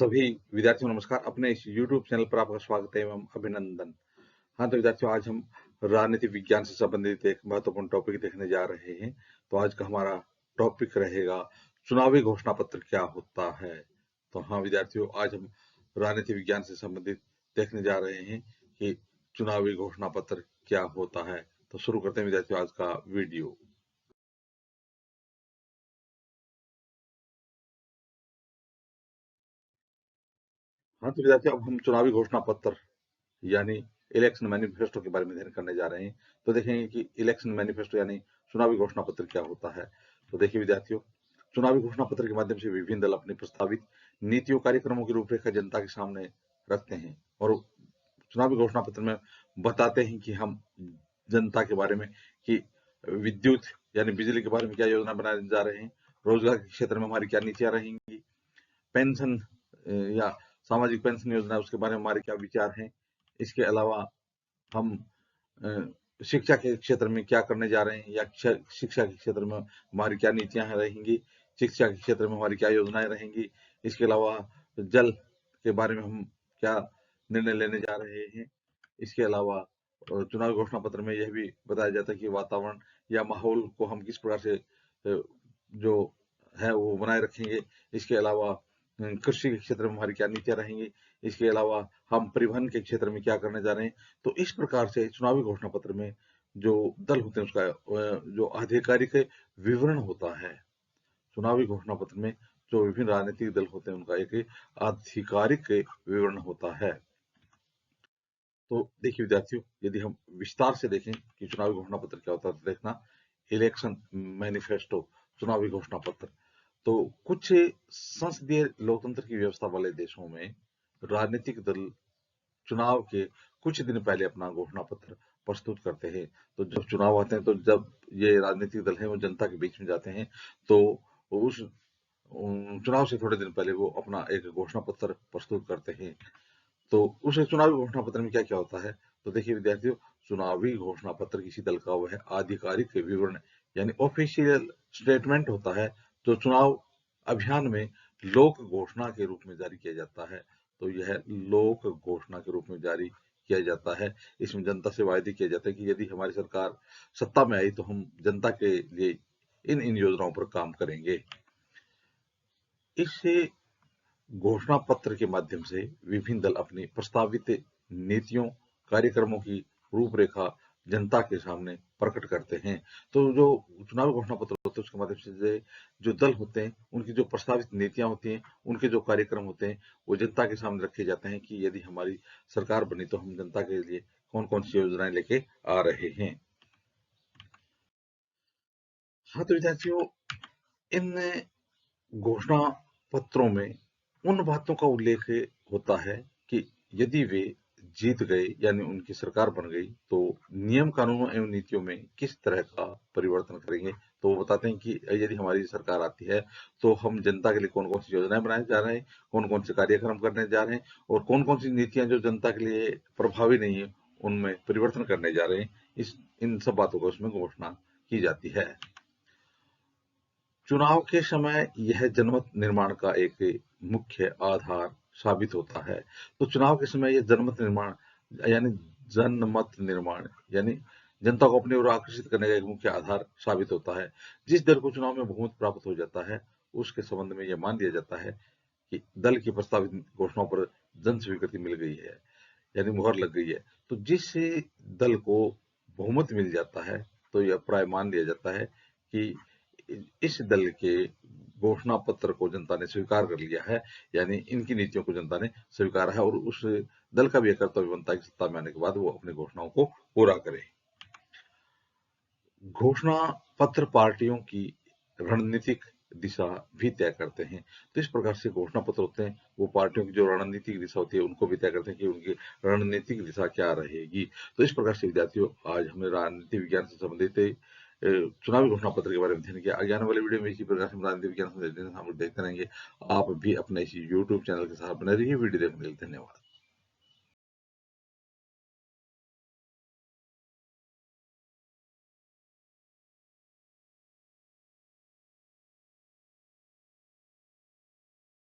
सभी विद्यार्थियों को नमस्कार। अपने इस YouTube चैनल पर आपका स्वागत है एवं अभिनंदन। हाँ, तो विद्यार्थियों आज हम राजनीति विज्ञान से संबंधित एक महत्वपूर्ण टॉपिक देखने जा रहे हैं। तो आज का हमारा टॉपिक रहेगा चुनावी घोषणा पत्र क्या होता है। तो हाँ विद्यार्थियों, आज हम राजनीति विज्ञान से संबंधित देखने जा रहे हैं कि चुनावी घोषणा पत्र क्या होता है। तो शुरू करते हैं विद्यार्थियों आज का वीडियो। हाँ, तो विद्यार्थियों अब हम चुनावी घोषणा पत्र यानी इलेक्शन मैनिफेस्टो के बारे में अध्ययन करने जा रहे हैं। तो देखेंगे कि इलेक्शन मैनिफेस्टो यानी चुनावी घोषणा पत्र क्या होता है। तो देखिए विद्यार्थियों, चुनावी घोषणा पत्र के माध्यम से विभिन्न दल अपनी प्रस्तावित नीतियों कार्यक्रमों की रूपरेखा जनता के सामने रखते हैं और चुनावी घोषणा पत्र में बताते हैं कि हम जनता के बारे में कि विद्युत यानी बिजली के बारे में क्या योजना बनाने जा रहे हैं, रोजगार के क्षेत्र में हमारी क्या नीतियां रहेंगी, पेंशन या सामाजिक पेंशन योजना उसके बारे में हमारे क्या विचार हैं। इसके अलावा हम शिक्षा के क्षेत्र में क्या करने जा रहे हैं या शिक्षा के क्षेत्र में हमारी क्या नीतियां रहेंगी, शिक्षा के क्षेत्र में हमारी क्या योजनाएं रहेंगी। इसके अलावा जल के बारे में हम क्या निर्णय लेने जा रहे हैं। इसके अलावा चुनाव घोषणा पत्र में यह भी बताया जाता है कि वातावरण या माहौल को हम किस प्रकार से जो है वो बनाए रखेंगे। इसके अलावा कृषि के क्षेत्र में हमारी क्या नीतियां रहेंगी। इसके अलावा हम परिवहन के क्षेत्र में क्या करने जा रहे हैं। तो इस प्रकार से चुनावी घोषणा पत्र में जो दल होते हैं उसका जो आधिकारिक विवरण होता है। चुनावी घोषणा पत्र में जो विभिन्न राजनीतिक दल होते हैं उनका एक आधिकारिक विवरण होता है। तो देखिए विद्यार्थियों, यदि हम विस्तार से देखें कि चुनावी घोषणा पत्र क्या होता है तो देखना इलेक्शन मैनिफेस्टो चुनावी घोषणा पत्र। तो कुछ संसदीय लोकतंत्र की व्यवस्था वाले देशों में राजनीतिक दल चुनाव के कुछ दिन पहले अपना घोषणा पत्र प्रस्तुत करते हैं। तो जब चुनाव आते हैं तो जब ये राजनीतिक दल है वो जनता के बीच में जाते हैं तो उस चुनाव से थोड़े दिन पहले वो अपना एक घोषणा पत्र प्रस्तुत करते हैं। तो उस चुनावी घोषणा पत्र में क्या क्या होता है। तो देखिए विद्यार्थियों, चुनावी घोषणा पत्र किसी दल का वह आधिकारिक विवरण यानी ऑफिशियल स्टेटमेंट होता है जो चुनाव अभियान में लोक घोषणा के रूप में जारी किया जाता है। तो यह लोक घोषणा के रूप में जारी किया जाता है। इसमें जनता से वायदे किया जाता है कि यदि हमारी सरकार सत्ता में आई तो हम जनता के लिए इन इन योजनाओं पर काम करेंगे। इससे घोषणा पत्र के माध्यम से विभिन्न दल अपनी प्रस्तावित नीतियों कार्यक्रमों की रूपरेखा जनता के सामने प्रकट करते हैं। तो जो चुनाव घोषणा पत्र होते हैं उसके माध्यम से जो दल होते हैं उनकी जो प्रस्तावित नीतियां होती हैं, उनके जो कार्यक्रम होते हैं वो जनता के सामने रखे जाते हैं कि यदि हमारी सरकार बनी तो हम जनता के लिए कौन कौन सी योजनाएं लेके आ रहे हैं। हाँ, तो विद्यार्थियों, इन घोषणा पत्रों में उन बातों का उल्लेख होता है कि यदि वे जीत गए यानी उनकी सरकार बन गई तो नियम कानूनों एवं नीतियों में किस तरह का परिवर्तन करेंगे। तो वो बताते हैं कि यदि हमारी सरकार आती है तो हम जनता के लिए कौन कौन सी योजनाएं बनाने जा रहे हैं, कौन कौन से कार्यक्रम करने जा रहे हैं और कौन कौन सी नीतियां जो जनता के लिए प्रभावी नहीं है उनमें परिवर्तन करने जा रहे हैं। इन सब बातों को उसमें घोषणा की जाती है। चुनाव के समय यह जनमत निर्माण का एक मुख्य आधार साबित होता है। तो चुनाव के समय यह यानी जनमत निर्माण यानी जनता को अपनी ओर आकर्षित करने का एक मुख्य आधार साबित होता है। जिस दल को चुनाव में बहुमत प्राप्त हो जाता है उसके संबंध में यह मान लिया जाता है कि दल की प्रस्तावित घोषणाओं पर जन स्वीकृति मिल गई है यानी मुहर लग गई है। तो जिस दल को बहुमत मिल जाता है तो यह प्राय मान लिया जाता है कि इस दल के घोषणा पत्र को जनता ने स्वीकार कर लिया है यानी इनकी नीतियों को जनता ने स्वीकारा है और उस दल का भी यह कर्तव्य बनता है कि सत्ता में आने के बाद वो अपनी घोषणाओं को पूरा करे। घोषणा पत्र पार्टियों की रणनीतिक दिशा भी तय करते हैं। तो इस प्रकार से घोषणा पत्र होते हैं वो पार्टियों की जो रणनीतिक दिशा होती है उनको भी तय करते हैं कि उनकी रणनीतिक दिशा क्या रहेगी। तो इस प्रकार से विद्यार्थियों, आज हमने राजनीति विज्ञान से संबंधित चुनावी घोषणा पत्र के बारे में अध्ययन किया। आगे आने वाले वीडियो में इसी प्रकार से हम राजनीति विज्ञान से हम लोग देखते रहेंगे। आप भी अपने इसी यूट्यूब चैनल के साथ बने रहिए। वीडियो देखने के लिए धन्यवाद।